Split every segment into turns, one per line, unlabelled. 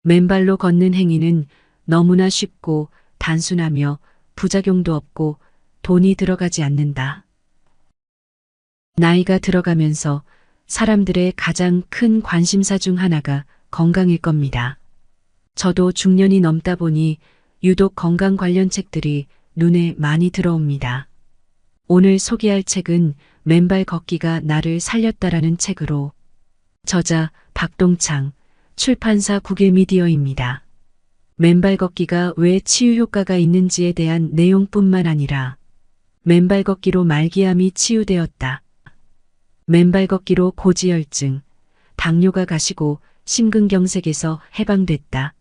맨발로 걷는 행위는 너무나 쉽고 단순하며 부작용도 없고 돈이 들어가지 않는다. 나이가 들어가면서 사람들의 가장 큰 관심사 중 하나가 건강일 겁니다. 저도 중년이 넘다 보니 유독 건강 관련 책들이 눈에 많이 들어옵니다. 오늘 소개할 책은 맨발 걷기가 나를 살렸다라는 책으로 저자 박동창, 출판사 구길미디어입니다. 맨발 걷기가 왜 치유 효과가 있는지에 대한 내용뿐만 아니라 맨발 걷기로 말기암이 치유되었다. 맨발 걷기로 고지혈증, 당뇨가 가시고 심근경색에서 해방됐다.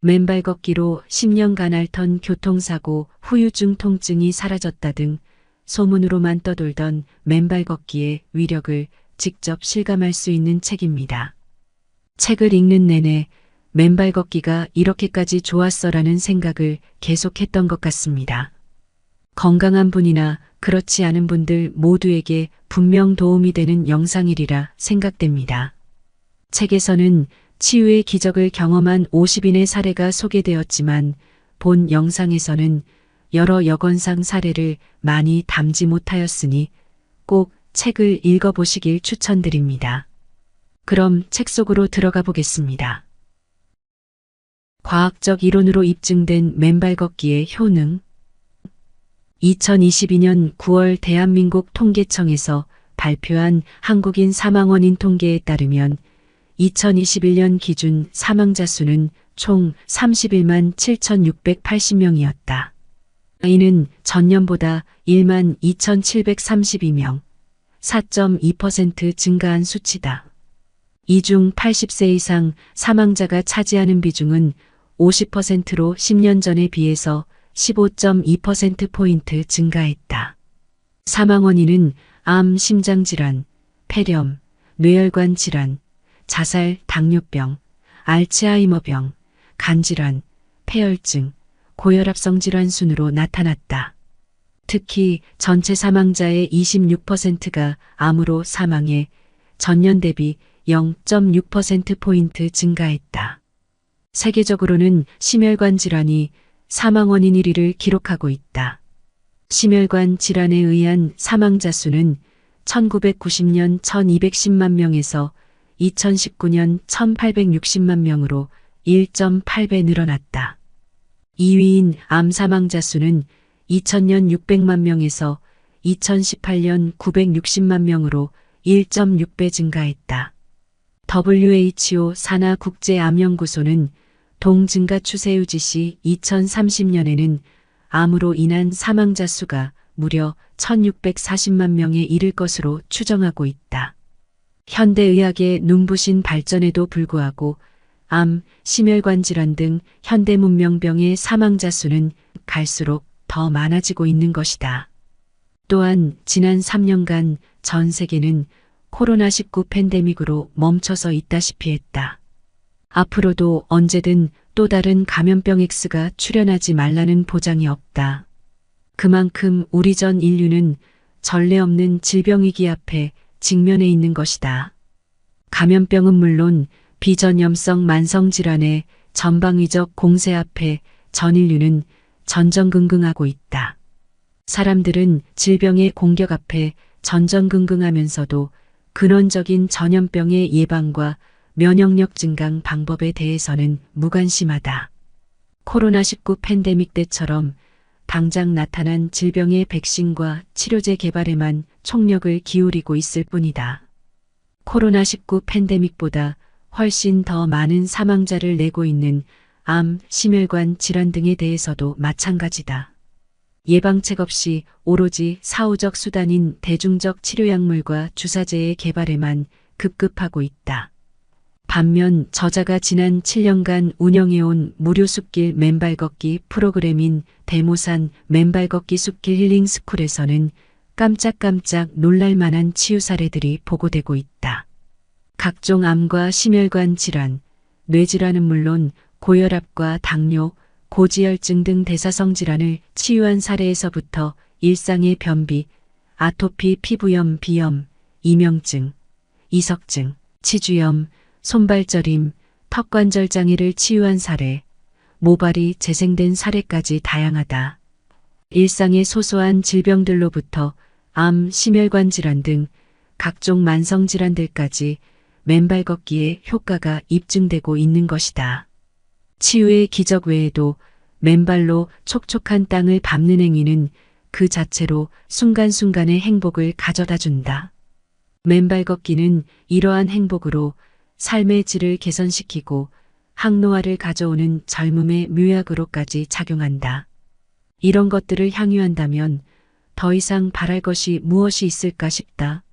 맨발 걷기로 10년간 앓던 교통사고, 후유증 통증이 사라졌다 등 소문으로만 떠돌던 맨발 걷기의 위력을 직접 실감할 수 있는 책입니다. 책을 읽는 내내 맨발 걷기가 이렇게까지 좋았어라는 생각을 계속했던 것 같습니다. 건강한 분이나 그렇지 않은 분들 모두에게 분명 도움이 되는 영상이리라 생각됩니다. 책에서는 치유의 기적을 경험한 50인의 사례가 소개되었지만 본 영상에서는 여러 여건상 사례를 많이 담지 못하였으니 꼭 책을 읽어보시길 추천드립니다. 그럼 책 속으로 들어가 보겠습니다. 과학적 이론으로 입증된 맨발 걷기의 효능. 2022년 9월 대한민국 통계청에서 발표한 한국인 사망 원인 통계에 따르면 2021년 기준 사망자 수는 총 31만 7,680명이었다. 이는 전년보다 1만 2,732명, 4.2% 증가한 수치다. 이 중 80세 이상 사망자가 차지하는 비중은 50%로 10년 전에 비해서 15.2%포인트 증가했다. 사망 원인은 암, 심장질환, 폐렴, 뇌혈관 질환, 자살, 당뇨병, 알츠하이머병, 간질환, 폐혈증, 고혈압성 질환 순으로 나타났다. 특히 전체 사망자의 26%가 암으로 사망해 전년 대비 0.6%포인트 증가했다. 세계적으로는 심혈관 질환이 사망 원인 1위를 기록하고 있다. 심혈관 질환에 의한 사망자 수는 1990년 1210만 명에서 2019년 1860만 명으로 1.8배 늘어났다. 2위인 암 사망자 수는 2000년 600만 명에서 2018년 960만 명으로 1.6배 증가했다. WHO 산하국제암연구소는 동증가 추세 유지 시 2030년에는 암으로 인한 사망자 수가 무려 1640만 명에 이를 것으로 추정하고 있다. 현대의학의 눈부신 발전에도 불구하고 암, 심혈관 질환 등 현대 문명병의 사망자 수는 갈수록 더 많아지고 있는 것이다. 또한 지난 3년간 전 세계는 코로나19 팬데믹으로 멈춰서 있다시피 했다. 앞으로도 언제든 또 다른 감염병 X가 출현하지 말라는 보장이 없다. 그만큼 우리 전 인류는 전례 없는 질병 위기 앞에 직면해 있는 것이다. 감염병은 물론 비전염성 만성질환의 전방위적 공세 앞에 전 인류는 전전긍긍하고 있다. 사람들은 질병의 공격 앞에 전전긍긍하면서도 근원적인 전염병의 예방과 면역력 증강 방법에 대해서는 무관심하다. 코로나19 팬데믹 때처럼 당장 나타난 질병의 백신과 치료제 개발에만 총력을 기울이고 있을 뿐이다. 코로나19 팬데믹보다 훨씬 더 많은 사망자를 내고 있는 암, 심혈관 질환 등에 대해서도 마찬가지다. 예방책 없이 오로지 사후적 수단인 대중적 치료약물과 주사제의 개발에만 급급하고 있다. 반면 저자가 지난 7년간 운영해온 무료 숲길 맨발 걷기 프로그램인 대모산 맨발 걷기 숲길 힐링 스쿨에서는 깜짝깜짝 놀랄만한 치유 사례들이 보고되고 있다. 각종 암과 심혈관 질환, 뇌질환은 물론 고혈압과 당뇨, 고지혈증 등 대사성 질환을 치유한 사례에서부터 일상의 변비, 아토피 피부염, 비염, 이명증, 이석증, 치주염, 손발저림, 턱관절 장애를 치유한 사례, 모발이 재생된 사례까지 다양하다. 일상의 소소한 질병들로부터 암, 심혈관 질환 등 각종 만성 질환들까지 맨발 걷기에 효과가 입증되고 있는 것이다. 치유의 기적 외에도 맨발로 촉촉한 땅을 밟는 행위는 그 자체로 순간순간의 행복을 가져다 준다. 맨발 걷기는 이러한 행복으로 삶의 질을 개선시키고 항노화를 가져오는 젊음의 묘약으로까지 작용한다. 이런 것들을 향유한다면 더 이상 바랄 것이 무엇이 있을까 싶다.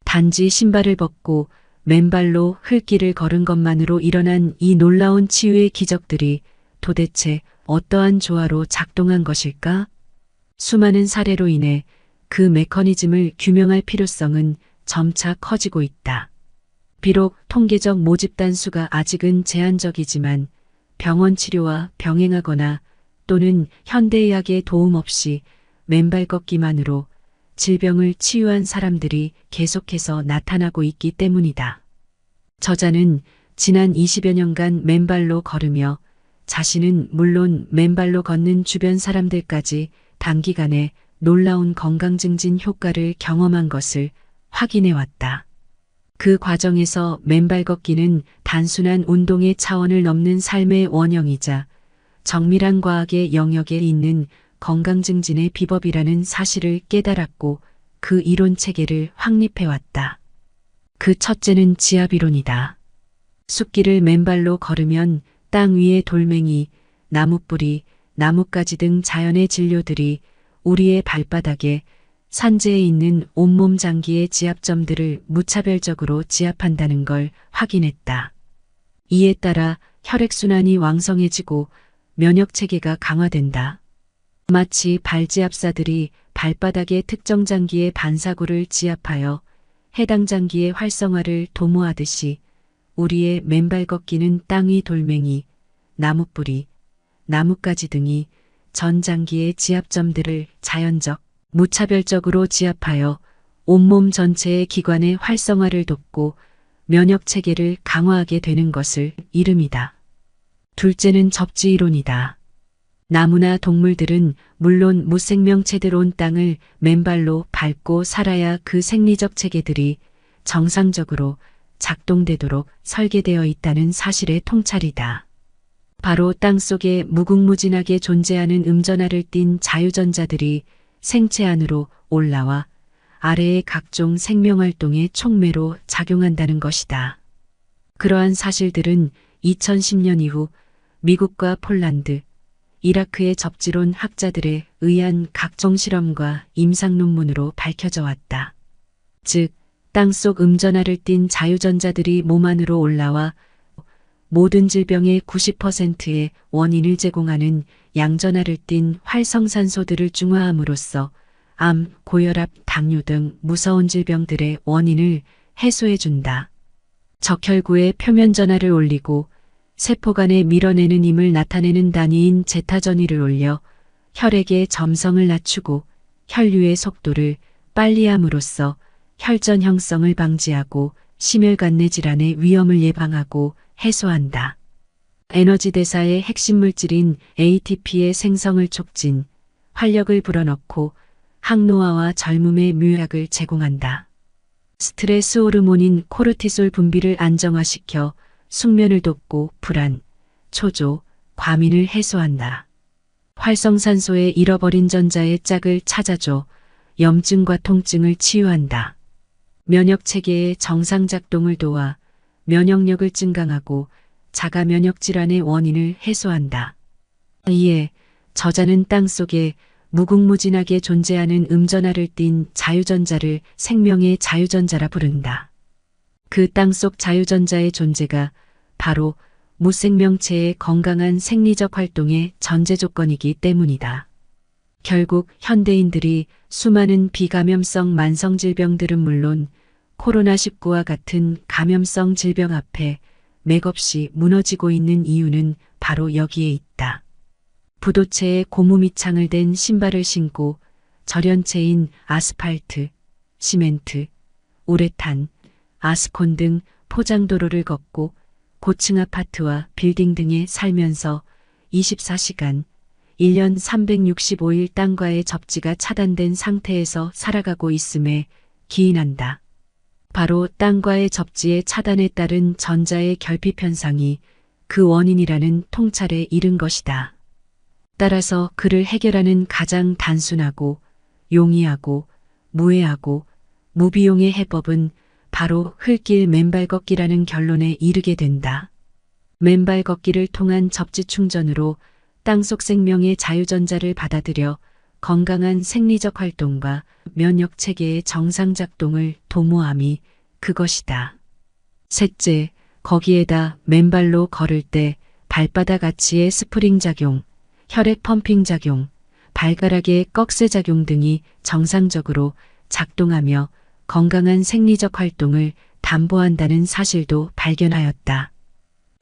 단지 신발을 벗고 맨발로 흙길을 걸은 것만으로 일어난 이 놀라운 치유의 기적들이 도대체 어떠한 조화로 작동한 것일까? 수많은 사례로 인해 그 메커니즘을 규명할 필요성은 점차 커지고 있다. 비록 통계적 모집단 수가 아직은 제한적이지만 병원 치료와 병행하거나 또는 현대의학의 도움 없이 맨발 걷기만으로 질병을 치유한 사람들이 계속해서 나타나고 있기 때문이다. 저자는 지난 20여 년간 맨발로 걸으며 자신은 물론 맨발로 걷는 주변 사람들까지 단기간에 놀라운 건강 증진 효과를 경험한 것을 확인해 왔다. 그 과정에서 맨발 걷기는 단순한 운동의 차원을 넘는 삶의 원형이자 정밀한 과학의 영역에 있는 건강 증진의 비법이라는 사실을 깨달았고 그 이론 체계를 확립해 왔다. 그 첫째는 지압이론이다. 숲길을 맨발로 걸으면 땅 위의 돌멩이, 나무뿌리, 나뭇가지 등 자연의 진료들이 우리의 발바닥에 산재에 있는 온몸 장기의 지압점들을 무차별적으로 지압한다는 걸 확인했다. 이에 따라 혈액순환이 왕성해지고 면역체계가 강화된다. 마치 발지압사들이 발바닥의 특정 장기의 반사구를 지압하여 해당 장기의 활성화를 도모하듯이 우리의 맨발 걷기는 땅 위 돌멩이, 나무뿌리, 나뭇가지 등이 전 장기의 지압점들을 자연적, 무차별적으로 지압하여 온몸 전체의 기관의 활성화를 돕고 면역체계를 강화하게 되는 것을 이름이다. 둘째는 접지이론이다. 나무나 동물들은 물론 무생명체들 온 땅을 맨발로 밟고 살아야 그 생리적 체계들이 정상적으로 작동되도록 설계되어 있다는 사실의 통찰이다. 바로 땅속에 무궁무진하게 존재하는 음전하를 띤 자유전자들이 생체 안으로 올라와 아래의 각종 생명활동의 촉매로 작용한다는 것이다. 그러한 사실들은 2010년 이후 미국과 폴란드, 이라크의 접지론 학자들에 의한 각종 실험과 임상 논문으로 밝혀져 왔다. 즉, 땅속 음전하를 띤 자유전자들이 몸 안으로 올라와 모든 질병의 90%의 원인을 제공하는 양전하를 띤 활성산소들을 중화함으로써 암, 고혈압, 당뇨 등 무서운 질병들의 원인을 해소해준다. 적혈구의 표면 전하를 올리고 세포 간에 밀어내는 힘을 나타내는 단위인 제타 전위를 올려 혈액의 점성을 낮추고 혈류의 속도를 빨리 함으로써 혈전 형성을 방지하고 심혈관 내 질환의 위험을 예방하고 해소한다. 에너지 대사의 핵심 물질인 ATP의 생성을 촉진, 활력을 불어넣고 항노화와 젊음의 묘약을 제공한다. 스트레스 호르몬인 코르티솔 분비를 안정화시켜 숙면을 돕고 불안, 초조, 과민을 해소한다. 활성산소의 잃어버린 전자의 짝을 찾아줘 염증과 통증을 치유한다. 면역체계의 정상작동을 도와 면역력을 증강하고 자가 면역질환의 원인을 해소한다. 이에 저자는 땅속에 무궁무진하게 존재하는 음전하를 띤 자유전자를 생명의 자유전자라 부른다. 그 땅속 자유전자의 존재가 바로 무생명체의 건강한 생리적 활동의 전제 조건이기 때문이다. 결국 현대인들이 수많은 비감염성 만성 질병들은 물론 코로나19와 같은 감염성 질병 앞에 맥없이 무너지고 있는 이유는 바로 여기에 있다. 부도체에 고무 밑창을 댄 신발을 신고 절연체인 아스팔트, 시멘트, 우레탄, 아스콘 등 포장도로를 걷고 고층 아파트와 빌딩 등에 살면서 24시간, 1년 365일 땅과의 접지가 차단된 상태에서 살아가고 있음에 기인한다. 바로 땅과의 접지의 차단에 따른 전자의 결핍 현상이 그 원인이라는 통찰에 이른 것이다. 따라서 그를 해결하는 가장 단순하고 용이하고 무해하고 무비용의 해법은 바로 흘길 맨발 걷기라는 결론에 이르게 된다. 맨발 걷기를 통한 접지 충전으로 땅속 생명의 자유전자를 받아들여 건강한 생리적 활동과 면역 체계의 정상 작동을 도모함이 그것이다. 셋째, 거기에다 맨발로 걸을 때 발바닥 아치의 스프링 작용, 혈액 펌핑 작용, 발가락의 꺽쇠 작용 등이 정상적으로 작동하며 건강한 생리적 활동을 담보한다는 사실도 발견하였다.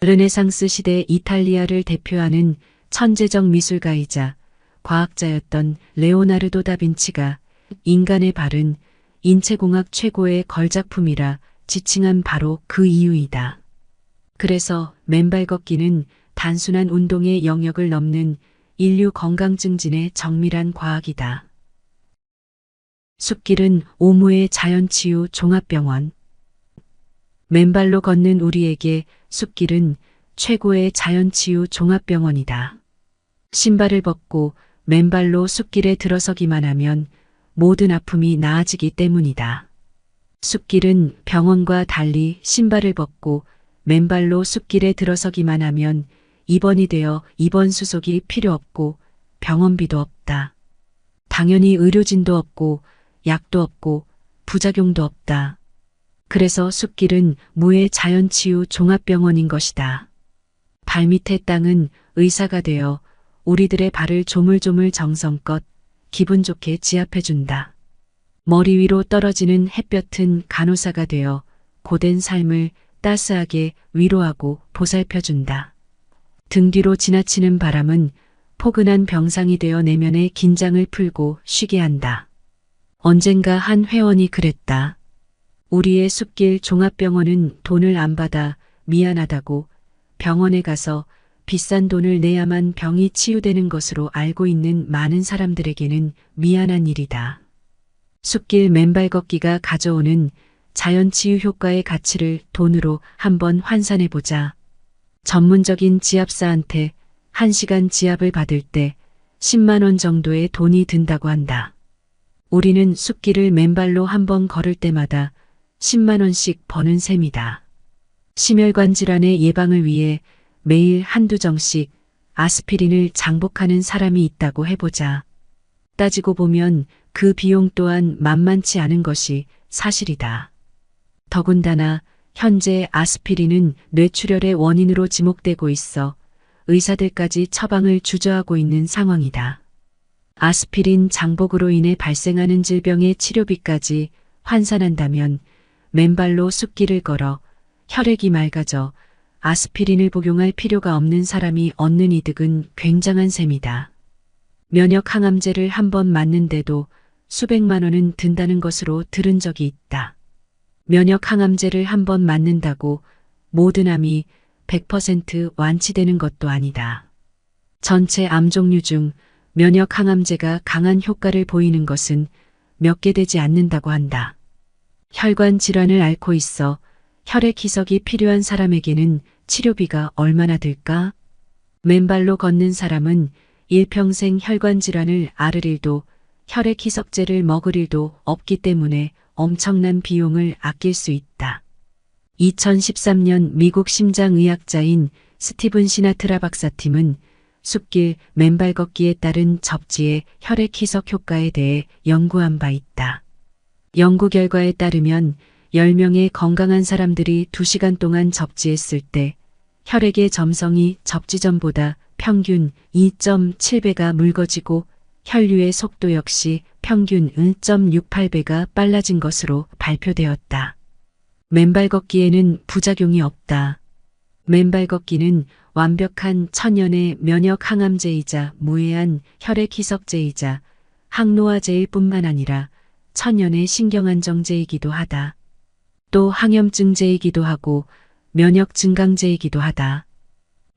르네상스 시대 이탈리아를 대표하는 천재적 미술가이자 과학자였던 레오나르도 다빈치가 인간의 발은 인체공학 최고의 걸작품이라 지칭한 바로 그 이유이다. 그래서 맨발 걷기는 단순한 운동의 영역을 넘는 인류 건강 증진의 정밀한 과학이다. 숲길은 오무의 자연치유 종합병원. 맨발로 걷는 우리에게 숲길은 최고의 자연치유 종합병원이다. 신발을 벗고 맨발로 숲길에 들어서기만 하면 모든 아픔이 나아지기 때문이다. 숲길은 병원과 달리 신발을 벗고 맨발로 숲길에 들어서기만 하면 입원이 되어 입원 수속이 필요 없고 병원비도 없다. 당연히 의료진도 없고 약도 없고 부작용도 없다. 그래서 숲길은 무해 자연치유 종합병원인 것이다. 발밑의 땅은 의사가 되어 우리들의 발을 조물조물 정성껏 기분 좋게 지압해준다. 머리 위로 떨어지는 햇볕은 간호사가 되어 고된 삶을 따스하게 위로하고 보살펴준다. 등 뒤로 지나치는 바람은 포근한 병상이 되어 내면의 긴장을 풀고 쉬게 한다. 언젠가 한 회원이 그랬다. 우리의 숲길 종합병원은 돈을 안 받아 미안하다고 병원에 가서 비싼 돈을 내야만 병이 치유되는 것으로 알고 있는 많은 사람들에게는 미안한 일이다. 숲길 맨발 걷기가 가져오는 자연치유 효과의 가치를 돈으로 한번 환산해보자. 전문적인 지압사한테 1시간 지압을 받을 때 10만 원 정도의 돈이 든다고 한다. 우리는 숲길을 맨발로 한번 걸을 때마다 10만 원씩 버는 셈이다. 심혈관 질환의 예방을 위해 매일 한두 정씩 아스피린을 장복하는 사람이 있다고 해보자. 따지고 보면 그 비용 또한 만만치 않은 것이 사실이다. 더군다나 현재 아스피린은 뇌출혈의 원인으로 지목되고 있어 의사들까지 처방을 주저하고 있는 상황이다. 아스피린 장복으로 인해 발생하는 질병의 치료비까지 환산한다면 맨발로 숲길을 걸어 혈액이 맑아져 아스피린을 복용할 필요가 없는 사람이 얻는 이득은 굉장한 셈이다. 면역 항암제를 한번 맞는데도 수백만 원은 든다는 것으로 들은 적이 있다. 면역 항암제를 한번 맞는다고 모든 암이 100% 완치되는 것도 아니다. 전체 암 종류 중 면역 항암제가 강한 효과를 보이는 것은 몇 개 되지 않는다고 한다. 혈관 질환을 앓고 있어 혈액 희석이 필요한 사람에게는 치료비가 얼마나 들까? 맨발로 걷는 사람은 일평생 혈관 질환을 앓을 일도 혈액 희석제를 먹을 일도 없기 때문에 엄청난 비용을 아낄 수 있다. 2013년 미국 심장의학자인 스티븐 시나트라 박사팀은 숲길 맨발 걷기에 따른 접지의 혈액 희석 효과에 대해 연구한 바 있다. 연구 결과에 따르면 10명의 건강한 사람들이 2시간 동안 접지했을 때 혈액의 점성이 접지 전보다 평균 2.7배가 묽어지고 혈류의 속도 역시 평균 1.68배가 빨라진 것으로 발표되었다. 맨발 걷기에는 부작용이 없다. 맨발 걷기는 완벽한 천연의 면역 항암제이자 무해한 혈액 희석제이자 항노화제일 뿐만 아니라 천연의 신경안정제이기도 하다. 또 항염증제이기도 하고 면역 증강제이기도 하다.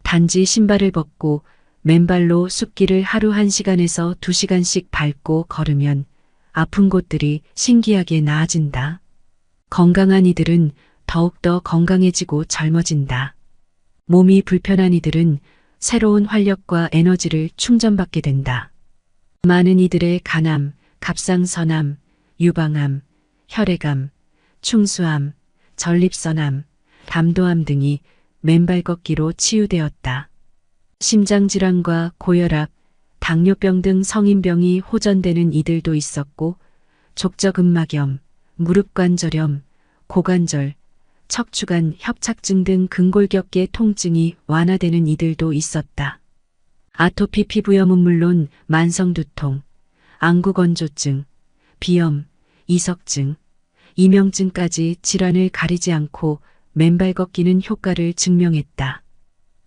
단지 신발을 벗고 맨발로 숲길을 하루 1시간에서 2시간씩 밟고 걸으면 아픈 곳들이 신기하게 나아진다. 건강한 이들은 더욱더 건강해지고 젊어진다. 몸이 불편한 이들은 새로운 활력과 에너지를 충전받게 된다. 많은 이들의 간암, 갑상선암, 유방암, 혈액암, 충수암, 전립선암, 담도암 등이 맨발 걷기로 치유되었다. 심장질환과 고혈압, 당뇨병 등 성인병이 호전되는 이들도 있었고, 족저근막염, 무릎관절염, 고관절, 척추관 협착증 등 근골격계 통증이 완화되는 이들도 있었다. 아토피 피부염은 물론 만성두통, 안구건조증, 비염, 이석증, 이명증까지 질환을 가리지 않고 맨발 걷기는 효과를 증명했다.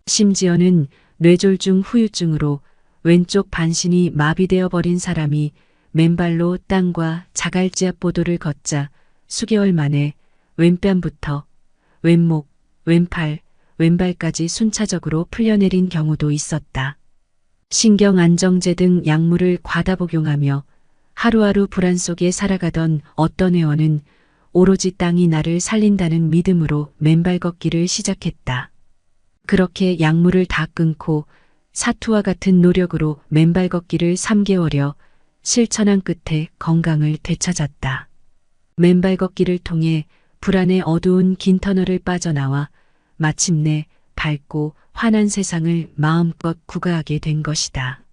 심지어는 뇌졸중 후유증으로 왼쪽 반신이 마비되어 버린 사람이 맨발로 땅과 자갈지압보도를 걷자 수개월 만에 왼뺨부터 왼목, 왼팔, 왼발까지 순차적으로 풀려내린 경우도 있었다. 신경안정제 등 약물을 과다 복용하며 하루하루 불안 속에 살아가던 어떤 회원은 오로지 땅이 나를 살린다는 믿음으로 맨발 걷기를 시작했다. 그렇게 약물을 다 끊고 사투와 같은 노력으로 맨발 걷기를 3개월여 실천한 끝에 건강을 되찾았다. 맨발 걷기를 통해 불안의 어두운 긴 터널을 빠져나와 마침내 밝고 환한 세상을 마음껏 구가하게 된 것이다.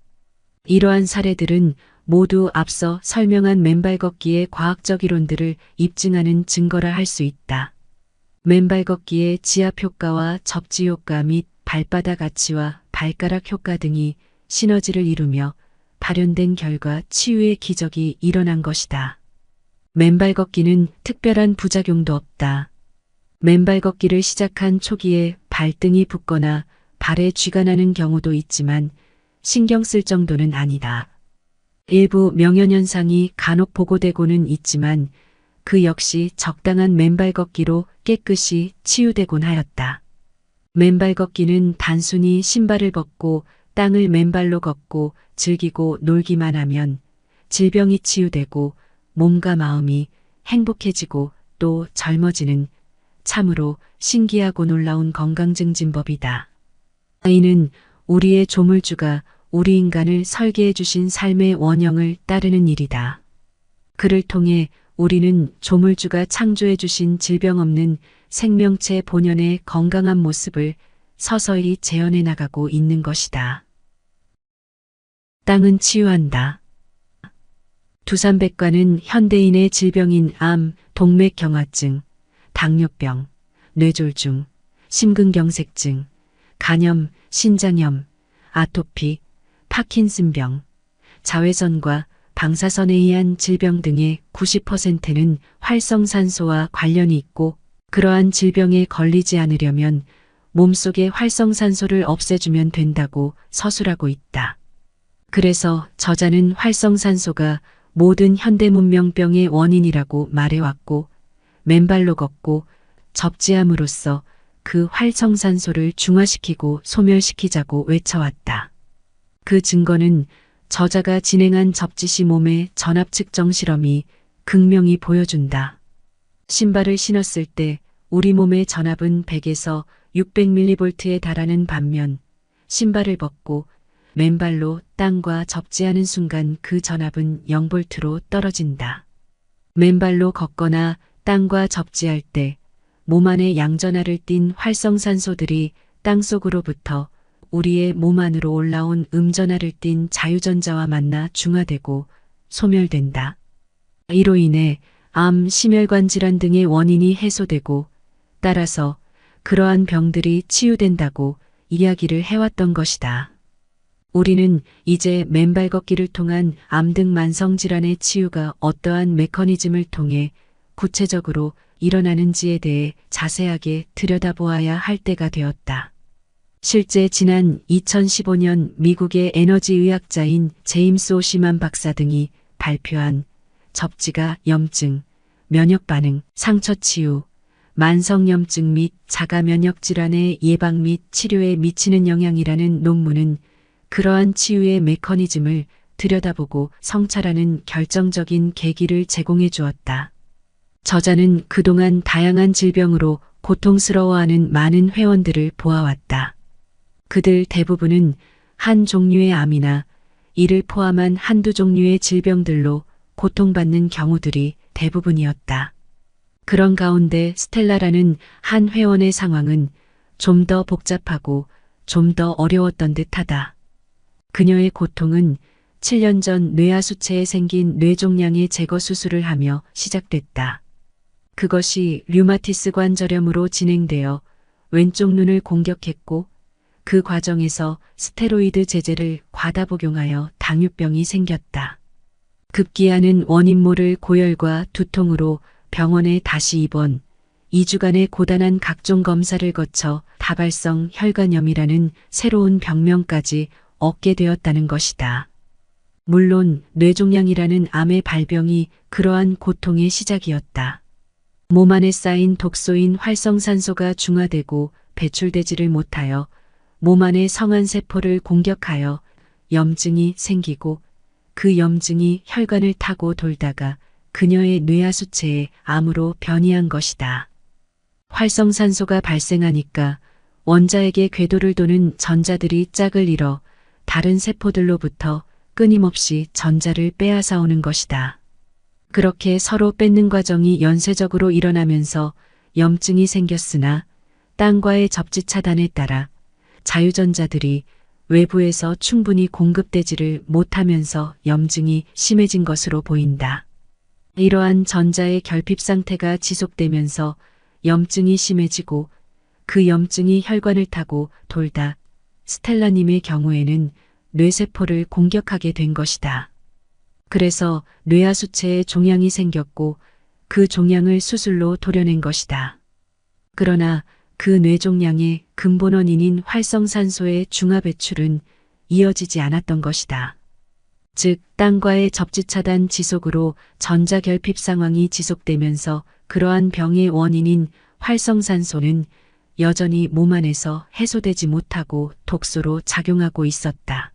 이러한 사례들은 모두 앞서 설명한 맨발 걷기의 과학적 이론들을 입증하는 증거라 할 수 있다. 맨발 걷기의 지압 효과와 접지 효과 및 발바닥 아치와 발가락 효과 등이 시너지를 이루며 발현된 결과 치유의 기적이 일어난 것이다. 맨발 걷기는 특별한 부작용도 없다. 맨발 걷기를 시작한 초기에 발등이 붓거나 발에 쥐가 나는 경우도 있지만 신경 쓸 정도는 아니다. 일부 명현현상이 간혹 보고되고는 있지만 그 역시 적당한 맨발 걷기로 깨끗이 치유되곤 하였다. 맨발 걷기는 단순히 신발을 벗고 땅을 맨발로 걷고 즐기고 놀기만 하면 질병이 치유되고 몸과 마음이 행복해지고 또 젊어지는 참으로 신기하고 놀라운 건강증진법이다. 이는 우리의 조물주가 우리 인간을 설계해 주신 삶의 원형을 따르는 일이다. 그를 통해 우리는 조물주가 창조해 주신 질병 없는 생명체 본연의 건강한 모습을 서서히 재현해 나가고 있는 것이다. 땅은 치유한다. 두산백과는 현대인의 질병인 암, 동맥경화증, 당뇨병, 뇌졸중, 심근경색증, 간염, 신장염, 아토피, 파킨슨병, 자외선과 방사선에 의한 질병 등의 90%는 활성산소와 관련이 있고 그러한 질병에 걸리지 않으려면 몸속의 활성산소를 없애주면 된다고 서술하고 있다. 그래서 저자는 활성산소가 모든 현대문명병의 원인이라고 말해왔고 맨발로 걷고 접지함으로써 그 활성산소를 중화시키고 소멸시키자고 외쳐왔다. 그 증거는 저자가 진행한 접지 몸의 전압 측정 실험이 극명히 보여준다. 신발을 신었을 때 우리 몸의 전압은 100에서 600mV에 달하는 반면 신발을 벗고 맨발로 땅과 접지하는 순간 그 전압은 0V로 떨어진다. 맨발로 걷거나 땅과 접지할 때 몸 안에 양전하를 띤 활성산소들이 땅속으로부터 우리의 몸 안으로 올라온 음전하를 띤 자유전자와 만나 중화되고 소멸된다. 이로 인해 암, 심혈관 질환 등의 원인이 해소되고 따라서 그러한 병들이 치유된다고 이야기를 해왔던 것이다. 우리는 이제 맨발 걷기를 통한 암 등 만성질환의 치유가 어떠한 메커니즘을 통해 구체적으로 일어나는지에 대해 자세하게 들여다보아야 할 때가 되었다. 실제 지난 2015년 미국의 에너지의학자인 제임스 오시만 박사 등이 발표한 접지가 염증, 면역반응, 상처치유, 만성염증 및 자가면역질환의 예방 및 치료에 미치는 영향이라는 논문은 그러한 치유의 메커니즘을 들여다보고 성찰하는 결정적인 계기를 제공해 주었다. 저자는 그동안 다양한 질병으로 고통스러워하는 많은 회원들을 보아왔다. 그들 대부분은 한 종류의 암이나 이를 포함한 한두 종류의 질병들로 고통받는 경우들이 대부분이었다. 그런 가운데 스텔라라는 한 회원의 상황은 좀 더 복잡하고 좀 더 어려웠던 듯하다. 그녀의 고통은 7년 전 뇌하수체에 생긴 뇌종양의 제거 수술을 하며 시작됐다. 그것이 류마티스 관절염으로 진행되어 왼쪽 눈을 공격했고 그 과정에서 스테로이드 제제를 과다 복용하여 당뇨병이 생겼다. 급기야는 원인 모를 고열과 두통으로 병원에 다시 입원, 2주간의 고단한 각종 검사를 거쳐 다발성 혈관염이라는 새로운 병명까지 얻게 되었다는 것이다. 물론 뇌종양이라는 암의 발병이 그러한 고통의 시작이었다. 몸 안에 쌓인 독소인 활성산소가 중화되고 배출되지를 못하여 몸 안의 성한 세포를 공격하여 염증이 생기고 그 염증이 혈관을 타고 돌다가 그녀의 뇌하수체에 암으로 변이한 것이다. 활성산소가 발생하니까 원자에게 궤도를 도는 전자들이 짝을 이뤄 다른 세포들로부터 끊임없이 전자를 빼앗아 오는 것이다. 그렇게 서로 뺏는 과정이 연쇄적으로 일어나면서 염증이 생겼으나 땅과의 접지 차단에 따라 자유전자들이 외부에서 충분히 공급되지를 못하면서 염증이 심해진 것으로 보인다. 이러한 전자의 결핍 상태가 지속되면서 염증이 심해지고 그 염증이 혈관을 타고 돌다 스텔라님의 경우에는 뇌세포를 공격하게 된 것이다. 그래서 뇌하수체에 종양이 생겼고 그 종양을 수술로 도려낸 것이다. 그러나 그 뇌종양의 근본 원인인 활성산소의 중화 배출은 이어지지 않았던 것이다. 즉 땅과의 접지차단 지속으로 전자결핍 상황이 지속되면서 그러한 병의 원인인 활성산소는 여전히 몸 안에서 해소되지 못하고 독소로 작용하고 있었다.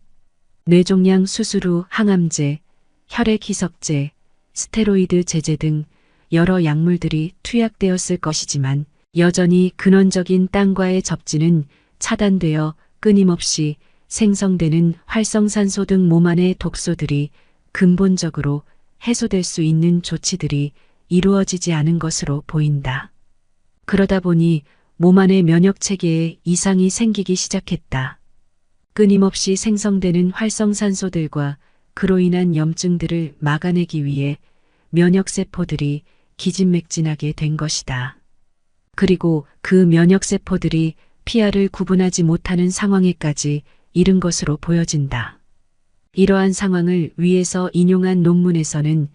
뇌종양 수술 후 항암제, 혈액희석제, 스테로이드 제제 등 여러 약물들이 투약되었을 것이지만 여전히 근원적인 땅과의 접지는 차단되어 끊임없이 생성되는 활성산소 등 몸 안의 독소들이 근본적으로 해소될 수 있는 조치들이 이루어지지 않은 것으로 보인다. 그러다 보니 몸 안의 면역체계에 이상이 생기기 시작했다. 끊임없이 생성되는 활성산소들과 그로 인한 염증들을 막아내기 위해 면역세포들이 기진맥진하게 된 것이다. 그리고 그 면역세포들이 피하를 구분하지 못하는 상황에까지 이른 것으로 보여진다. 이러한 상황을 위에서 인용한 논문에서는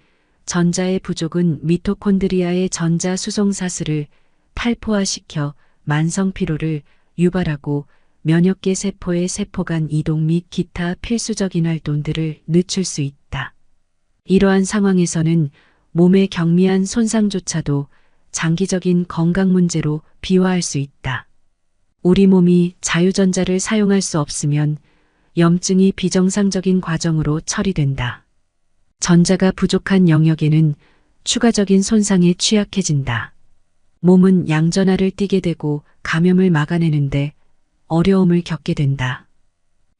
전자의 부족은 미토콘드리아의 전자 수송사슬을 탈포화시켜 만성피로를 유발하고 면역계 세포의 세포간 이동 및 기타 필수적인 활동들을 늦출 수 있다. 이러한 상황에서는 몸의 경미한 손상조차도 장기적인 건강 문제로 비화할 수 있다. 우리 몸이 자유전자를 사용할 수 없으면 염증이 비정상적인 과정으로 처리된다. 전자가 부족한 영역에는 추가적인 손상에 취약해진다. 몸은 양전하를 띠게 되고 감염을 막아내는데 어려움을 겪게 된다.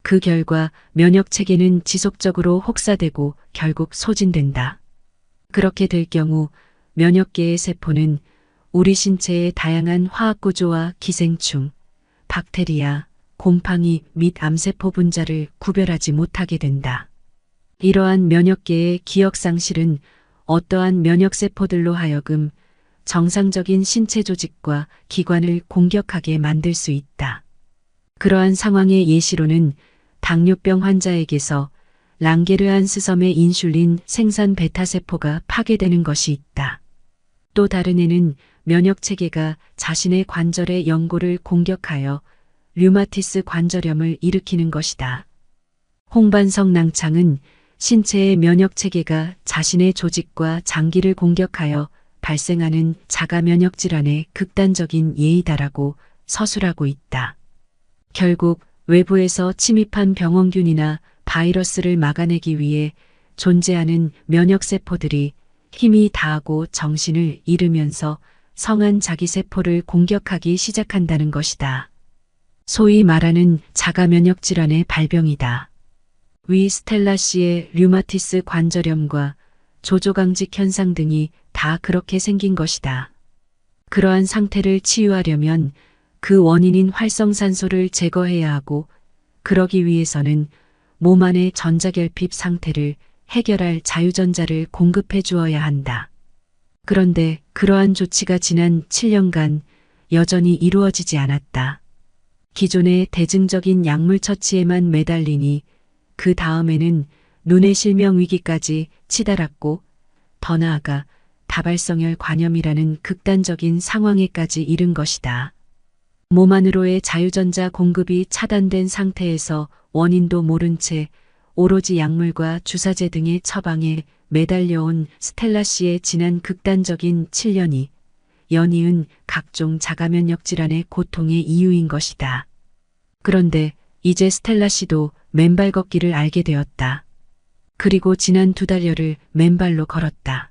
그 결과 면역체계는 지속적으로 혹사되고 결국 소진된다. 그렇게 될 경우 면역계의 세포는 우리 신체의 다양한 화학구조와 기생충, 박테리아, 곰팡이 및 암세포 분자를 구별하지 못하게 된다. 이러한 면역계의 기억상실은 어떠한 면역세포들로 하여금 정상적인 신체 조직과 기관을 공격하게 만들 수 있다. 그러한 상황의 예시로는 당뇨병 환자에게서 랑게르한스섬의 인슐린 생산 베타세포가 파괴되는 것이 있다. 또 다른 애는 면역체계가 자신의 관절의 연골을 공격하여 류마티스 관절염을 일으키는 것이다. 홍반성 낭창은 신체의 면역체계가 자신의 조직과 장기를 공격하여 발생하는 자가 면역 질환의 극단적인 예이다라고 서술하고 있다. 결국 외부에서 침입한 병원균이나 바이러스를 막아내기 위해 존재하는 면역세포들이 힘이 다하고 정신을 잃으면서 성한 자기세포를 공격하기 시작한다는 것이다. 소위 말하는 자가 면역 질환의 발병이다. 위 스텔라 씨의 류마티스 관절염과 조조강직 현상 등이 다 그렇게 생긴 것이다. 그러한 상태를 치유하려면 그 원인인 활성산소를 제거해야 하고, 그러기 위해서는 몸 안의 전자결핍 상태를 해결할 자유전자를 공급해 주어야 한다. 그런데 그러한 조치가 지난 7년간 여전히 이루어지지 않았다. 기존의 대증적인 약물 처치에만 매달리니 그 다음에는 눈의 실명 위기까지 치달았고, 더 나아가 다발성혈 관염이라는 극단적인 상황에까지 이른 것이다. 몸 안으로의 자유전자 공급이 차단된 상태에서 원인도 모른 채 오로지 약물과 주사제 등의 처방에 매달려온 스텔라 씨의 지난 극단적인 7년이 연이은 각종 자가면역 질환의 고통의 이유인 것이다. 그런데 이제 스텔라 씨도 맨발 걷기를 알게 되었다. 그리고 지난 2달여를 맨발로 걸었다.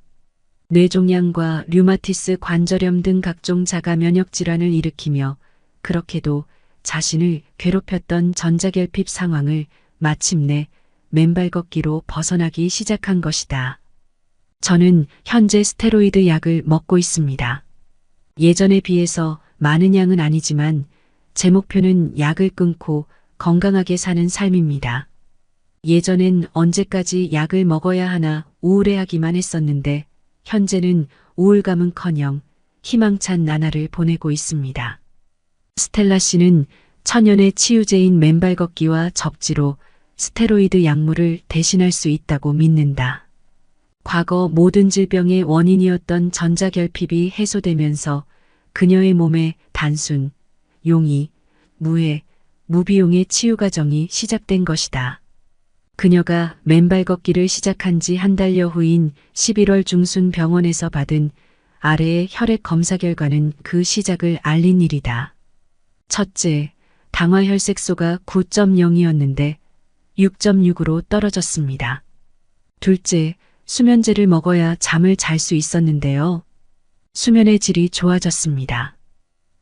뇌종양과 류마티스 관절염 등 각종 자가면역 질환을 일으키며 그렇게도 자신을 괴롭혔던 전자결핍 상황을 마침내 맨발 걷기로 벗어나기 시작한 것이다. 저는 현재 스테로이드 약을 먹고 있습니다. 예전에 비해서 많은 양은 아니지만 제 목표는 약을 끊고 건강하게 사는 삶입니다. 예전엔 언제까지 약을 먹어야 하나 우울해하기만 했었는데 현재는 우울감은커녕 희망찬 나날을 보내고 있습니다. 스텔라 씨는 천연의 치유제인 맨발 걷기와 접지로 스테로이드 약물을 대신할 수 있다고 믿는다. 과거 모든 질병의 원인이었던 전자결핍이 해소되면서 그녀의 몸에 단순, 용이, 무해, 무비용의 치유 과정이 시작된 것이다. 그녀가 맨발 걷기를 시작한 지 한 달여 후인 11월 중순 병원에서 받은 아래의 혈액 검사 결과는 그 시작을 알린 일이다. 첫째, 당화혈색소가 9.0이었는데 6.6으로 떨어졌습니다. 둘째, 수면제를 먹어야 잠을 잘 수 있었는데요. 수면의 질이 좋아졌습니다.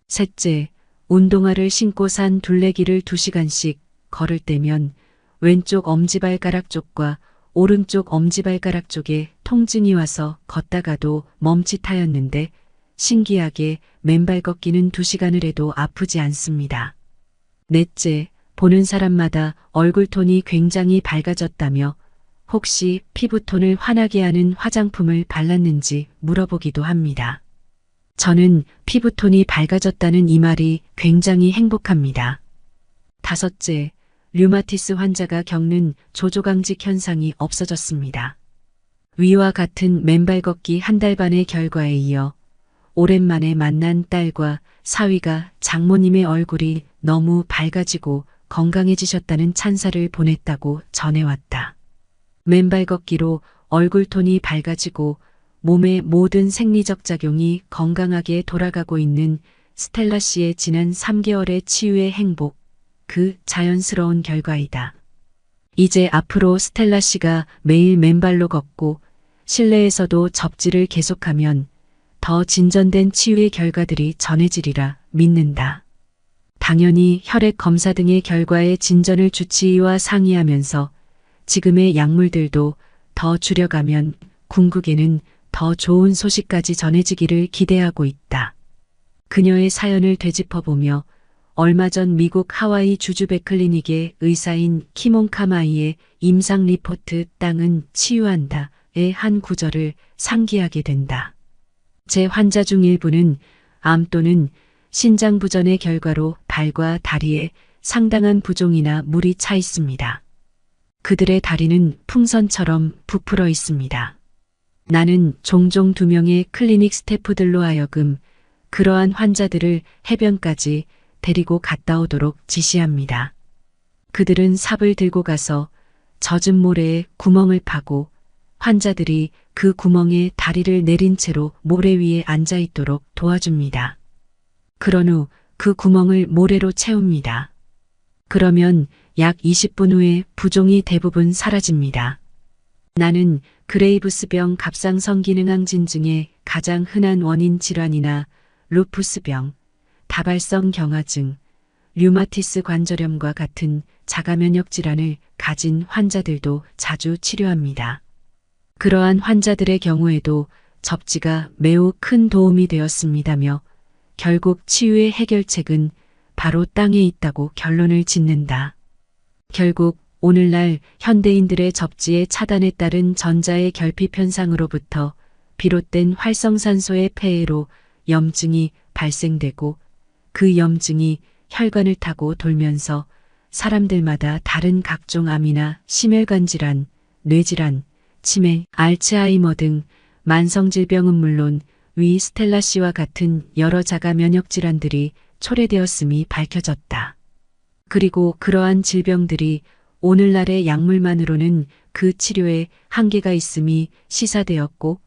셋째, 운동화를 신고 산 둘레길을 2시간씩 걸을 때면 왼쪽 엄지발가락 쪽과 오른쪽 엄지발가락 쪽에 통증이 와서 걷다가도 멈칫하였는데 신기하게 맨발 걷기는 2시간을 해도 아프지 않습니다. 넷째, 보는 사람마다 얼굴톤이 굉장히 밝아졌다며 혹시 피부톤을 환하게 하는 화장품을 발랐는지 물어보기도 합니다. 저는 피부톤이 밝아졌다는 이 말이 굉장히 행복합니다. 다섯째, 류마티스 환자가 겪는 조조강직 현상이 없어졌습니다. 위와 같은 맨발 걷기 한 달 반의 결과에 이어 오랜만에 만난 딸과 사위가 장모님의 얼굴이 너무 밝아지고 건강해지셨다는 찬사를 보냈다고 전해왔다. 맨발 걷기로 얼굴톤이 밝아지고 몸의 모든 생리적 작용이 건강하게 돌아가고 있는 스텔라 씨의 지난 3개월의 치유의 행복, 그 자연스러운 결과이다. 이제 앞으로 스텔라 씨가 매일 맨발로 걷고 실내에서도 접지를 계속하면 더 진전된 치유의 결과들이 전해지리라 믿는다. 당연히 혈액 검사 등의 결과에 진전을 주치의와 상의하면서 지금의 약물들도 더 줄여가면 궁극에는 더 좋은 소식까지 전해지기를 기대하고 있다. 그녀의 사연을 되짚어보며 얼마 전 미국 하와이 주주베 클리닉의 의사인 키몬 카마이의 임상 리포트 땅은 치유한다의 한 구절을 상기하게 된다. 제 환자 중 일부는 암 또는 신장 부전의 결과로 발과 다리에 상당한 부종이나 물이 차 있습니다. 그들의 다리는 풍선처럼 부풀어 있습니다. 나는 종종 2명의 클리닉 스태프들로 하여금 그러한 환자들을 해변까지 데리고 갔다 오도록 지시합니다. 그들은 삽을 들고 가서 젖은 모래에 구멍을 파고 환자들이 그 구멍에 다리를 내린 채로 모래 위에 앉아 있도록 도와줍니다. 그런 후 그 구멍을 모래로 채웁니다. 그러면 약 20분 후에 부종이 대부분 사라집니다. 나는 그레이브스병 갑상선기능항진 중에 가장 흔한 원인 질환이나 루푸스병, 다발성 경화증, 류마티스 관절염과 같은 자가면역 질환을 가진 환자들도 자주 치료합니다. 그러한 환자들의 경우에도 접지가 매우 큰 도움이 되었습니다며 결국 치유의 해결책은 바로 땅에 있다고 결론을 짓는다. 결국 오늘날 현대인들의 접지의 차단에 따른 전자의 결핍 현상으로부터 비롯된 활성산소의 폐해로 염증이 발생되고 그 염증이 혈관을 타고 돌면서 사람들마다 다른 각종 암이나 심혈관 질환, 뇌질환, 치매, 알츠하이머 등 만성질병은 물론 위 스텔라 씨와 같은 여러 자가 면역 질환들이 초래되었음이 밝혀졌다. 그리고 그러한 질병들이 오늘날의 약물만으로는 그 치료에 한계가 있음이 시사되었고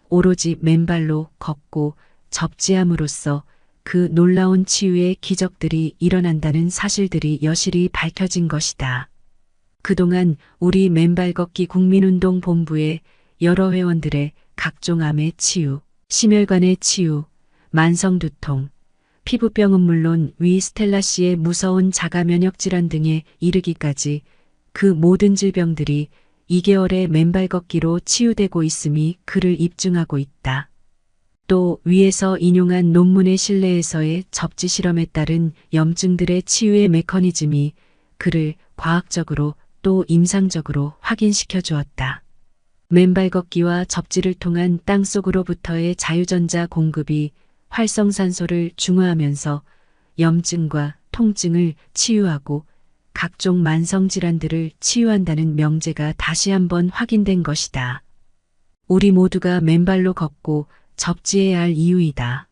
오로지 맨발로 걷고 접지함으로써 그 놀라운 치유의 기적들이 일어난다는 사실들이 여실히 밝혀진 것이다. 그동안 우리 맨발 걷기 국민운동본부의 여러 회원들의 각종 암의 치유, 심혈관의 치유, 만성두통, 피부병은 물론 위 스텔라 씨의 무서운 자가면역 질환 등에 이르기까지 그 모든 질병들이 2개월의 맨발 걷기로 치유되고 있음이 그를 입증하고 있다. 또 위에서 인용한 논문의 신뢰에서의 접지 실험에 따른 염증들의 치유의 메커니즘이 그를 과학적으로 또 임상적으로 확인시켜 주었다. 맨발 걷기와 접지를 통한 땅속으로부터의 자유전자 공급이 활성산소를 중화하면서 염증과 통증을 치유하고 각종 만성질환들을 치유한다는 명제가 다시 한번 확인된 것이다. 우리 모두가 맨발로 걷고 접지해야 할 이유이다.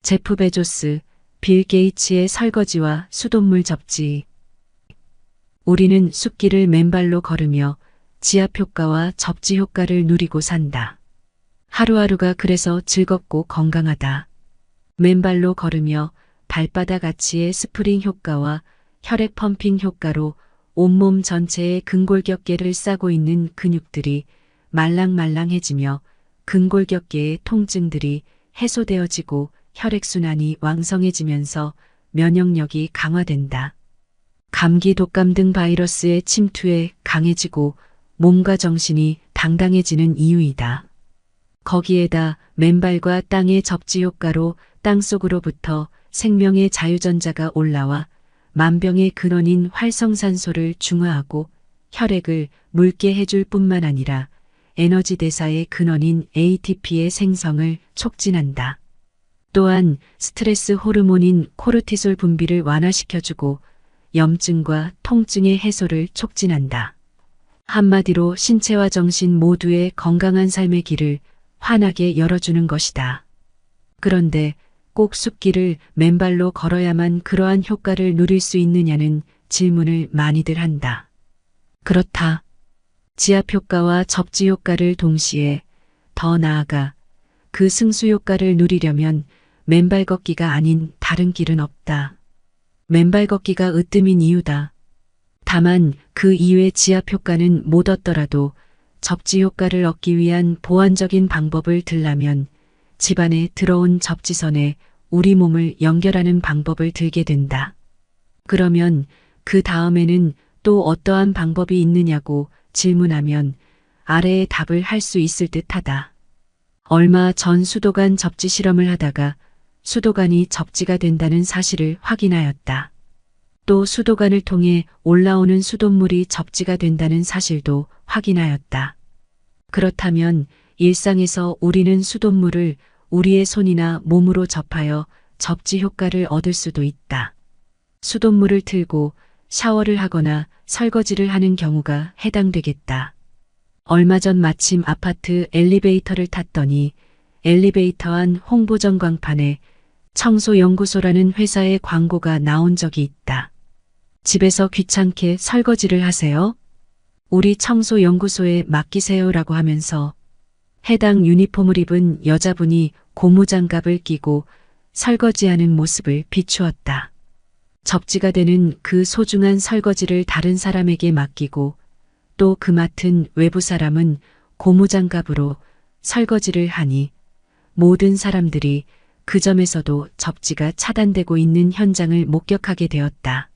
제프 베조스, 빌 게이츠의 설거지와 수돗물 접지. 우리는 숲길을 맨발로 걸으며 지압 효과와 접지 효과를 누리고 산다. 하루하루가 그래서 즐겁고 건강하다. 맨발로 걸으며 발바닥 아치의 스프링 효과와 혈액 펌핑 효과로 온몸 전체에 근골격계를 싸고 있는 근육들이 말랑말랑해지며 근골격계의 통증들이 해소되어지고 혈액순환이 왕성해지면서 면역력이 강화된다. 감기, 독감 등 바이러스의 침투에 강해지고 몸과 정신이 당당해지는 이유이다. 거기에다 맨발과 땅의 접지 효과로 땅속으로부터 생명의 자유전자가 올라와 만병의 근원인 활성산소를 중화하고 혈액을 묽게 해줄 뿐만 아니라 에너지 대사의 근원인 ATP의 생성을 촉진한다. 또한 스트레스 호르몬인 코르티솔 분비를 완화시켜주고 염증과 통증의 해소를 촉진한다. 한마디로 신체와 정신 모두의 건강한 삶의 길을 환하게 열어주는 것이다. 그런데 꼭 숲길을 맨발로 걸어야만 그러한 효과를 누릴 수 있느냐는 질문을 많이들 한다. 그렇다. 지압 효과와 접지 효과를 동시에 더 나아가 그 승수 효과를 누리려면 맨발 걷기가 아닌 다른 길은 없다. 맨발 걷기가 으뜸인 이유다. 다만 그 이외의 지압 효과는 못 얻더라도 접지 효과를 얻기 위한 보완적인 방법을 들라면 집안에 들어온 접지선에 우리 몸을 연결하는 방법을 들게 된다. 그러면 그 다음에는 또 어떠한 방법이 있느냐고 질문하면 아래의 답을 할 수 있을 듯하다. 얼마 전 수도관 접지 실험을 하다가 수도관이 접지가 된다는 사실을 확인하였다. 또 수도관을 통해 올라오는 수돗물이 접지가 된다는 사실도 확인하였다. 그렇다면 일상에서 우리는 수돗물을 우리의 손이나 몸으로 접하여 접지 효과를 얻을 수도 있다. 수돗물을 틀고 샤워를 하거나 설거지를 하는 경우가 해당되겠다. 얼마 전 마침 아파트 엘리베이터를 탔더니 엘리베이터 안 홍보 전광판에 청소연구소라는 회사의 광고가 나온 적이 있다. 집에서 귀찮게 설거지를 하세요? 우리 청소연구소에 맡기세요라고 하면서 해당 유니폼을 입은 여자분이 고무장갑을 끼고 설거지하는 모습을 비추었다. 접지가 되는 그 소중한 설거지를 다른 사람에게 맡기고 또 그 맡은 외부 사람은 고무장갑으로 설거지를 하니 모든 사람들이 그 점에서도 접지가 차단되고 있는 현장을 목격하게 되었다.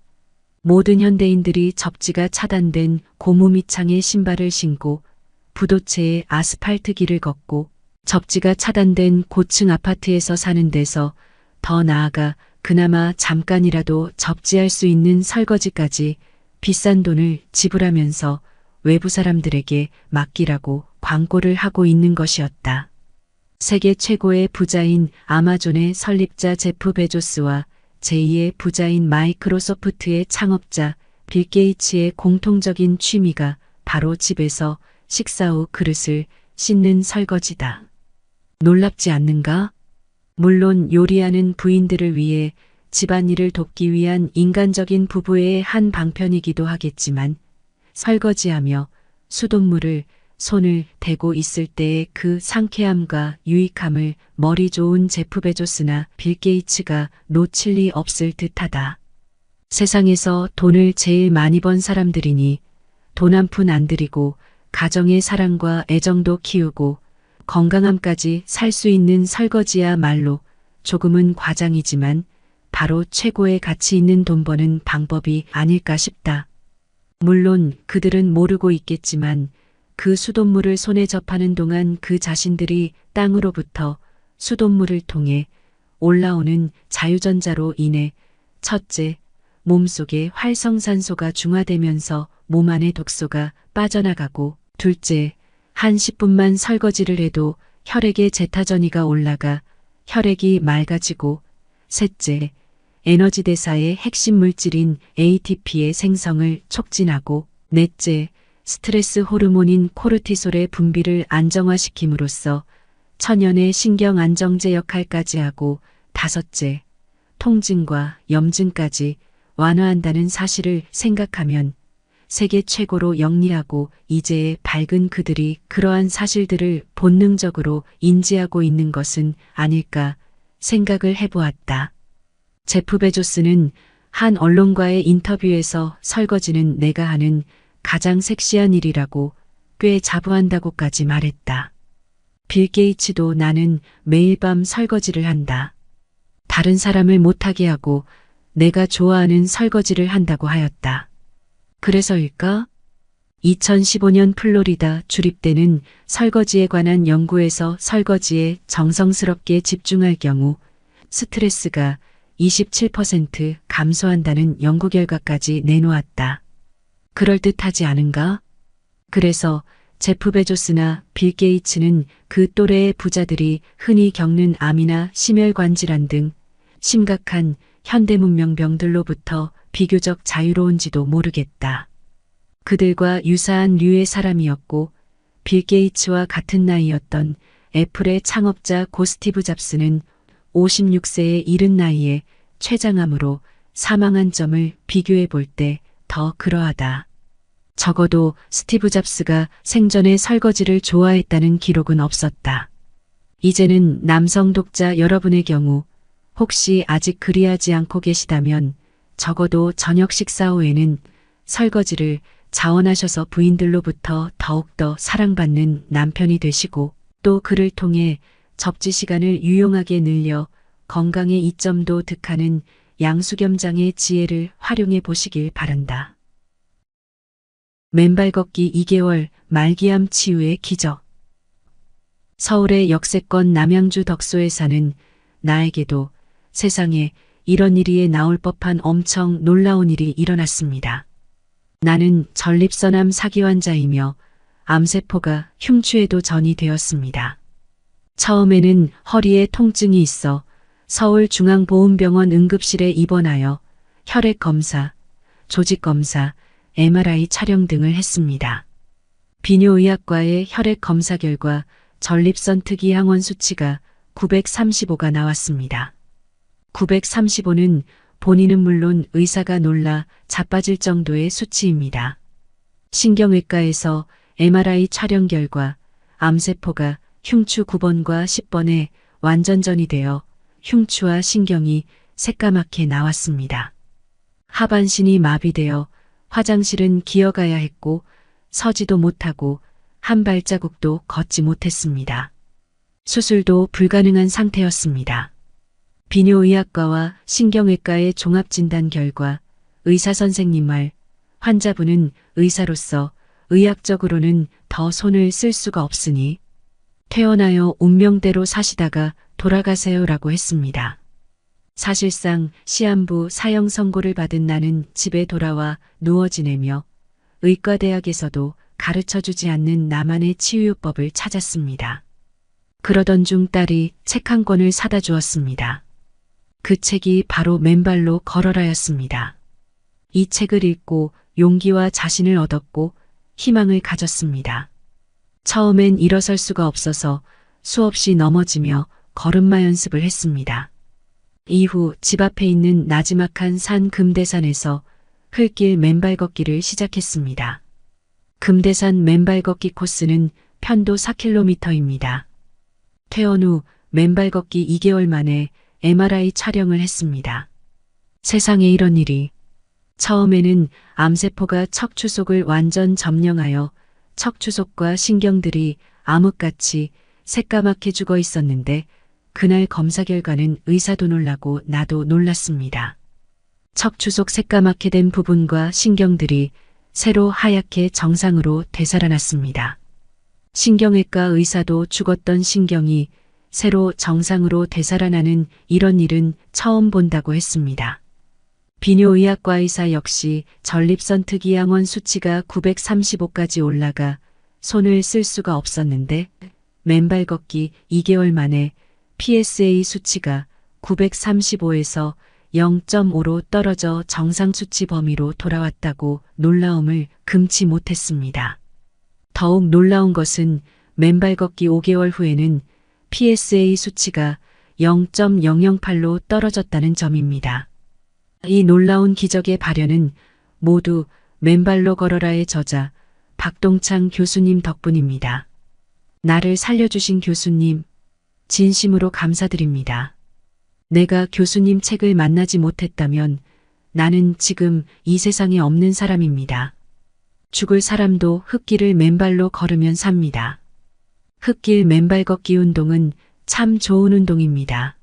모든 현대인들이 접지가 차단된 고무 밑창의 신발을 신고 부도체의 아스팔트 길을 걷고 접지가 차단된 고층 아파트에서 사는 데서 더 나아가 그나마 잠깐이라도 접지할 수 있는 설거지까지 비싼 돈을 지불하면서 외부 사람들에게 맡기라고 광고를 하고 있는 것이었다. 세계 최고의 부자인 아마존의 설립자 제프 베조스와 제2의 부자인 마이크로소프트의 창업자 빌 게이츠의 공통적인 취미가 바로 집에서 식사 후 그릇을 씻는 설거지다. 놀랍지 않는가? 물론 요리하는 부인들을 위해 집안일을 돕기 위한 인간적인 부부의 한 방편이기도 하겠지만 설거지하며 수돗물을 손을 대고 있을 때의 그 상쾌함과 유익함을 머리 좋은 제프 베조스나 빌 게이츠가 놓칠 리 없을 듯하다. 세상에서 돈을 제일 많이 번 사람들이니 돈 한 푼 안 들이고 가정의 사랑과 애정도 키우고 건강함까지 살 수 있는 설거지야말로 조금은 과장이지만 바로 최고의 가치 있는 돈 버는 방법이 아닐까 싶다. 물론 그들은 모르고 있겠지만 그 수돗물을 손에 접하는 동안 그 자신들이 땅으로부터 수돗물을 통해 올라오는 자유전자로 인해 첫째, 몸속에 활성산소가 중화되면서 몸 안의 독소가 빠져나가고 둘째, 한 10분만 설거지를 해도 혈액의 제타전이가 올라가 혈액이 맑아지고 셋째, 에너지 대사의 핵심 물질인 ATP의 생성을 촉진하고 넷째, 스트레스 호르몬인 코르티솔의 분비를 안정화시킴으로써 천연의 신경 안정제 역할까지 하고 다섯째, 통증과 염증까지 완화한다는 사실을 생각하면 세계 최고로 영리하고 이제의 밝은 그들이 그러한 사실들을 본능적으로 인지하고 있는 것은 아닐까 생각을 해보았다. 제프 베조스는 한 언론과의 인터뷰에서 설거지는 내가 하는 가장 섹시한 일이라고 꽤 자부한다고까지 말했다. 빌 게이츠도 나는 매일 밤 설거지를 한다. 다른 사람을 못하게 하고 내가 좋아하는 설거지를 한다고 하였다. 그래서일까? 2015년 플로리다 주립대는 설거지에 관한 연구에서 설거지에 정성스럽게 집중할 경우 스트레스가 27% 감소한다는 연구 결과까지 내놓았다. 그럴듯하지 않은가? 그래서 제프 베조스나 빌 게이츠는 그 또래의 부자들이 흔히 겪는 암이나 심혈관 질환 등 심각한 현대문명병들로부터 비교적 자유로운지도 모르겠다. 그들과 유사한 류의 사람이었고 빌 게이츠와 같은 나이였던 애플의 창업자 고 스티브 잡스는 56세에 이른 나이에 췌장암으로 사망한 점을 비교해 볼 때 더 그러하다. 적어도 스티브 잡스가 생전에 설거지를 좋아했다는 기록은 없었다. 이제는 남성 독자 여러분의 경우 혹시 아직 그리하지 않고 계시다면 적어도 저녁 식사 후에는 설거지를 자원하셔서 부인들로부터 더욱더 사랑받는 남편이 되시고 또 그를 통해 접지 시간을 유용하게 늘려 건강의 이점도 득하는 양수겸장의 지혜를 활용해 보시길 바란다. 맨발 걷기 2개월 말기암 치유의 기적. 서울의 역세권 남양주 덕소에 사는 나에게도 세상에 이런 일이 나올 법한 엄청 놀라운 일이 일어났습니다. 나는 전립선암 사기 환자이며 암세포가 흉추에도 전이 되었습니다. 처음에는 허리에 통증이 있어 서울중앙보훈병원 응급실에 입원하여 혈액 검사, 조직 검사, MRI 촬영 등을 했습니다. 비뇨의학과의 혈액 검사 결과 전립선 특이 항원 수치가 935가 나왔습니다. 935는 본인은 물론 의사가 놀라 자빠질 정도의 수치입니다. 신경외과에서 MRI 촬영 결과 암세포가 흉추 9번과 10번에 완전전이 되어 흉추와 신경이 새까맣게 나왔습니다. 하반신이 마비되어 화장실은 기어가야 했고 서지도 못하고 한 발자국도 걷지 못했습니다. 수술도 불가능한 상태였습니다. 비뇨의학과와 신경외과의 종합진단 결과 의사 선생님 말, 환자분은 의사로서 의학적으로는 더 손을 쓸 수가 없으니 퇴원하여 운명대로 사시다가 돌아가세요라고 했습니다. 사실상 시한부 사형 선고를 받은 나는 집에 돌아와 누워 지내며 의과대학에서도 가르쳐주지 않는 나만의 치유요법을 찾았습니다. 그러던 중 딸이 책 한 권을 사다 주었습니다. 그 책이 바로 맨발로 걸어라였습니다. 이 책을 읽고 용기와 자신을 얻었고 희망을 가졌습니다. 처음엔 일어설 수가 없어서 수없이 넘어지며 걸음마 연습을 했습니다. 이후 집 앞에 있는 나지막한 산 금대산에서 흙길 맨발 걷기를 시작했습니다. 금대산 맨발 걷기 코스는 편도 4km입니다. 퇴원 후 맨발 걷기 2개월 만에 MRI 촬영을 했습니다. 세상에 이런 일이. 처음에는 암세포가 척추 속을 완전 점령하여 척추 속과 신경들이 암흑같이 새까맣게 죽어 있었는데 그날 검사 결과는 의사도 놀라고 나도 놀랐습니다. 척추 속 새까맣게 된 부분과 신경들이 새로 하얗게 정상으로 되살아났습니다. 신경외과 의사도 죽었던 신경이 새로 정상으로 되살아나는 이런 일은 처음 본다고 했습니다. 비뇨의학과 의사 역시 전립선 특이양원 수치가 935까지 올라가 손을 쓸 수가 없었는데 맨발 걷기 2개월 만에 PSA 수치가 935에서 0.5로 떨어져 정상 수치 범위로 돌아왔다고 놀라움을 금치 못했습니다. 더욱 놀라운 것은 맨발 걷기 5개월 후에는 PSA 수치가 0.008로 떨어졌다는 점입니다. 이 놀라운 기적의 발현은 모두 맨발로 걸어라의 저자 박동창 교수님 덕분입니다. 나를 살려주신 교수님, 진심으로 감사드립니다. 내가 교수님 책을 만나지 못했다면 나는 지금 이 세상에 없는 사람입니다. 죽을 사람도 흙길을 맨발로 걸으면 삽니다. 흙길 맨발 걷기 운동은 참 좋은 운동입니다.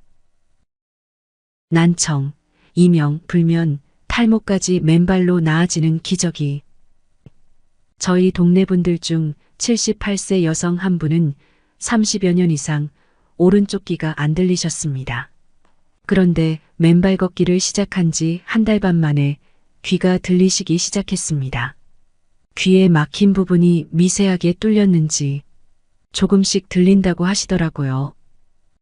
난청, 이명, 불면, 탈모까지 맨발로 나아지는 기적이. 저희 동네 분들 중 78세 여성 한 분은 30여 년 이상 오른쪽 귀가 안 들리셨습니다. 그런데 맨발 걷기를 시작한 지 한 달 반 만에 귀가 들리시기 시작했습니다. 귀에 막힌 부분이 미세하게 뚫렸는지 조금씩 들린다고 하시더라고요.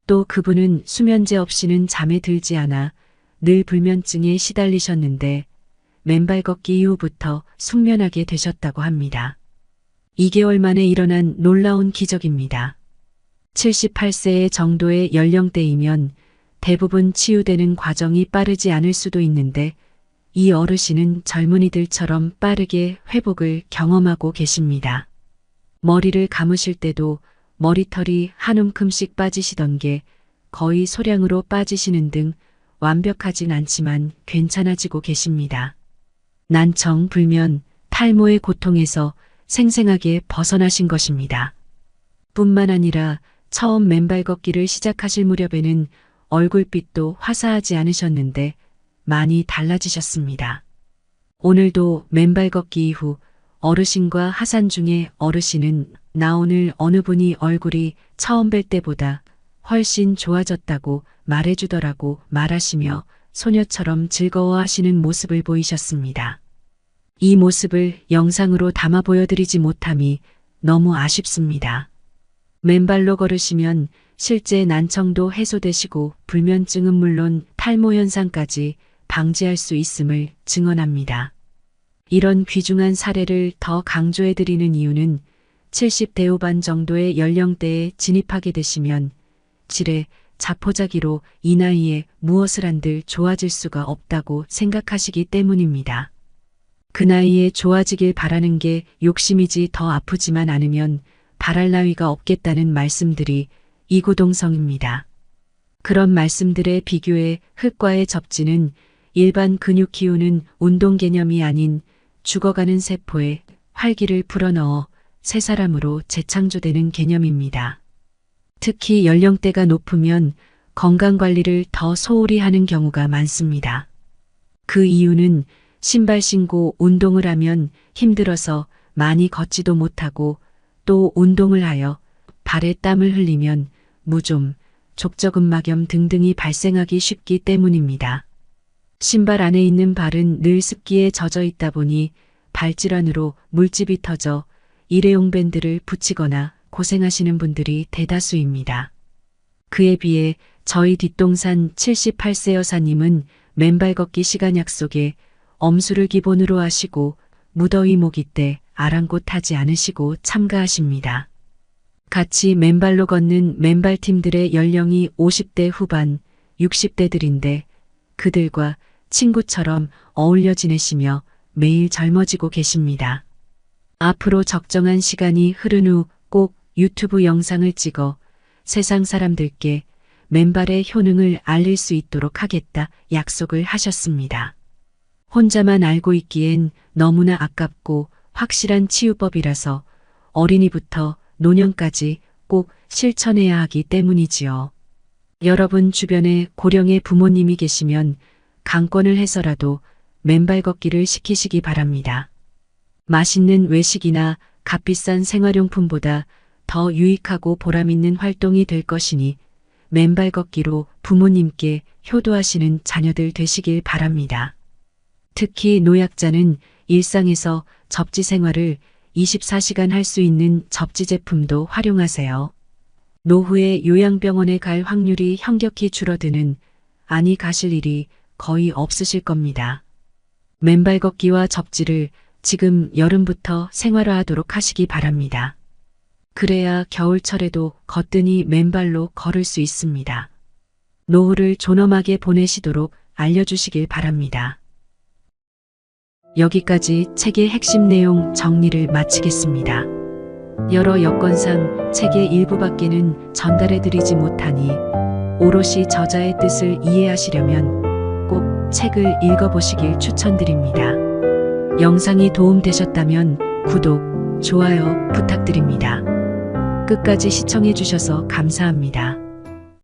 또 그분은 수면제 없이는 잠에 들지 않아 늘 불면증에 시달리셨는데 맨발 걷기 이후부터 숙면하게 되셨다고 합니다. 2개월 만에 일어난 놀라운 기적입니다. 78세 정도의 연령대이면 대부분 치유되는 과정이 빠르지 않을 수도 있는데 이 어르신은 젊은이들처럼 빠르게 회복을 경험하고 계십니다. 머리를 감으실 때도 머리털이 한 움큼씩 빠지시던 게 거의 소량으로 빠지시는 등 완벽하진 않지만 괜찮아지고 계십니다. 난청, 불면, 탈모의 고통에서 생생하게 벗어나신 것입니다. 뿐만 아니라 처음 맨발 걷기를 시작하실 무렵에는 얼굴빛도 화사하지 않으셨는데 많이 달라지셨습니다. 오늘도 맨발 걷기 이후 어르신과 하산 중에 어르신은 나 오늘 어느 분이 얼굴이 처음 뵐 때보다 훨씬 좋아졌다고 말해주더라고 말하시며 소녀처럼 즐거워하시는 모습을 보이셨습니다. 이 모습을 영상으로 담아 보여드리지 못함이 너무 아쉽습니다. 맨발로 걸으시면 실제 난청도 해소되시고 불면증은 물론 탈모 현상까지 방지할 수 있음을 증언합니다. 이런 귀중한 사례를 더 강조해드리는 이유는 70대 후반 정도의 연령대에 진입하게 되시면 지레 자포자기로 이 나이에 무엇을 한들 좋아질 수가 없다고 생각하시기 때문입니다. 그 나이에 좋아지길 바라는 게 욕심이지 더 아프지만 않으면 바랄 나위가 없겠다는 말씀들이 이구동성입니다. 그런 말씀들에 비교해 흙과의 접지는 일반 근육 키우는 운동 개념이 아닌 죽어가는 세포에 활기를 불어넣어 새 사람으로 재창조되는 개념입니다. 특히 연령대가 높으면 건강관리를 더 소홀히 하는 경우가 많습니다. 그 이유는 신발 신고 운동을 하면 힘들어서 많이 걷지도 못하고 또 운동을 하여 발에 땀을 흘리면 무좀, 족저근막염 등등이 발생하기 쉽기 때문입니다. 신발 안에 있는 발은 늘 습기에 젖어 있다 보니 발질환으로 물집이 터져 일회용 밴드를 붙이거나 고생하시는 분들이 대다수입니다. 그에 비해 저희 뒷동산 78세 여사님은 맨발 걷기 시간 약속에 엄수를 기본으로 하시고 무더위 모기 때 아랑곳하지 않으시고 참가하십니다. 같이 맨발로 걷는 맨발팀들의 연령이 50대 후반, 60대들인데 그들과 친구처럼 어울려 지내시며 매일 젊어지고 계십니다. 앞으로 적정한 시간이 흐른 후 꼭 유튜브 영상을 찍어 세상 사람들께 맨발의 효능을 알릴 수 있도록 하겠다 약속을 하셨습니다. 혼자만 알고 있기엔 너무나 아깝고 확실한 치유법이라서 어린이부터 노년까지 꼭 실천해야 하기 때문이지요. 여러분 주변에 고령의 부모님이 계시면 강권을 해서라도 맨발 걷기를 시키시기 바랍니다. 맛있는 외식이나 값비싼 생활용품보다 더 유익하고 보람있는 활동이 될 것이니 맨발 걷기로 부모님께 효도하시는 자녀들 되시길 바랍니다. 특히 노약자는 일상에서 접지 생활을 24시간 할 수 있는 접지 제품도 활용하세요. 노후에 요양병원에 갈 확률이 현격히 줄어드는, 아니 가실 일이 거의 없으실 겁니다. 맨발 걷기와 접지를 지금 여름부터 생활화하도록 하시기 바랍니다. 그래야 겨울철에도 거뜬히 맨발로 걸을 수 있습니다. 노후를 존엄하게 보내시도록 알려주시길 바랍니다. 여기까지 책의 핵심 내용 정리를 마치겠습니다. 여러 여건상 책의 일부밖에는 전달해드리지 못하니 오롯이 저자의 뜻을 이해하시려면 꼭 책을 읽어보시길 추천드립니다. 영상이 도움되셨다면 구독, 좋아요 부탁드립니다. 끝까지 시청해주셔서 감사합니다.